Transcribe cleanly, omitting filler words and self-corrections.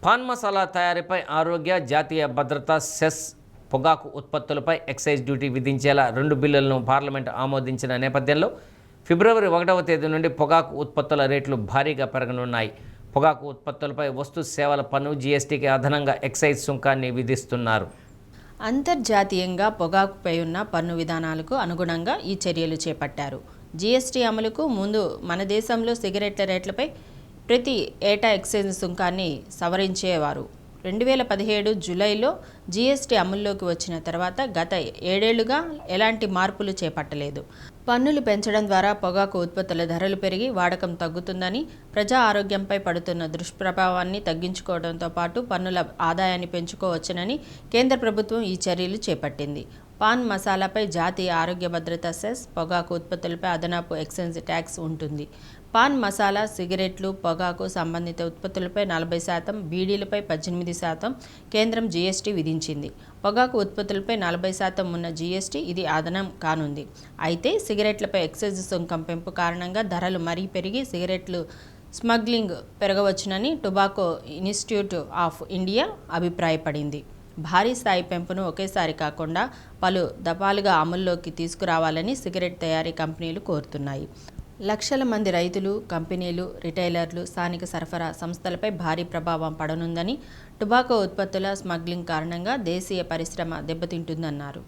Pan masala తయారీపై ఆరోగ్య జాతీయ భద్రతా సెస్ పొగాకు ఉత్పత్తులపై ఎక్సైజ్ డ్యూటీ విధించేలా 2 బిల్లులను పార్లమెంటు ఆమోదించిన నేపథ్యంలో ఫిబ్రవరి 1వ తేదీ నుండి పొగాకు ఉత్పత్తుల రేట్లు భారీగా పెరగనున్నాయి. పొగాకు ఉత్పత్తులపై వస్తు సేవల పన్ను జీఎస్టీకి అదనంగా ఎక్సైజ్ సుంకాన్ని విధిస్తున్నారు. అంతర్జాతీయంగా పొగాకుపై ఉన్న పన్ను విధానాలకు అనుగుణంగా ఈ చర్యలు చేపట్టారు. జీఎస్టీ అమలుకు ముందు మన దేశంలో సిగరెట్ల రేట్లపై ప్రతి ఏటా ఎక్సైజ్ సుంకాన్ని సవరించేవారు. 2017 జూలైలో జీఎస్టీ అమల్లోకి వచ్చిన తర్వాత గత 7 ఏళ్లుగా ఎలాంటి మార్పులు చేపట్టలేదు. పన్నులు పెంచడం ద్వారా పొగాకు ఉత్పత్తుల ధరలు పెరిగి వాడకం తగ్గుతుందని, ప్రజా ఆరోగ్యంపై పడుతున్న దుష్ప్రభావాన్ని తగ్గించుకోవడంతో పాటు పన్నుల ఆదాయాన్ని పెంచుకోవచ్చునని కేంద్ర ప్రభుత్వం ఈ చర్యలు చేపట్టింది. పాన్ మసాలాపై జాతీయ ఆరోగ్య భద్రతా సెస్, పొగాకు ఉత్పత్తులపై అదనపు ఎక్సైజ్ ట్యాక్స్ ఉంటుంది. పాన్ మసాలా, సిగరెట్లు, పొగాకు సంబంధిత ఉత్పత్తులపై 40%, బీడీలపై 18% కేంద్రం జీఎస్టీ విధించింది. పొగాకు ఉత్పత్తులపై 40% ఉన్న జీఎస్టీ ఇది అదనం కానుంది. అయితే సిగరెట్లపై ఎక్సైజ్ సుంకం పెంపు కారణంగా ధరలు మరీ పెరిగి సిగరెట్లు స్మగ్లింగ్ పెరగవచ్చునని టొబాకో ఇన్స్టిట్యూట్ ఆఫ్ ఇండియా అభిప్రాయపడింది. భారీ స్థాయి పెంపును ఒకేసారి కాకుండా పలు దఫాలుగా అమల్లోకి తీసుకురావాలని సిగరెట్ తయారీ కంపెనీలు కోరుతున్నాయి. లక్షల మంది రైతులు, కంపెనీలు, రిటైలర్లు, స్థానిక సరఫరా సంస్థలపై భారీ ప్రభావం పడనుందని, టొబాకో ఉత్పత్తుల స్మగ్లింగ్ కారణంగా దేశీయ పరిశ్రమ దెబ్బతింటుందన్నారు.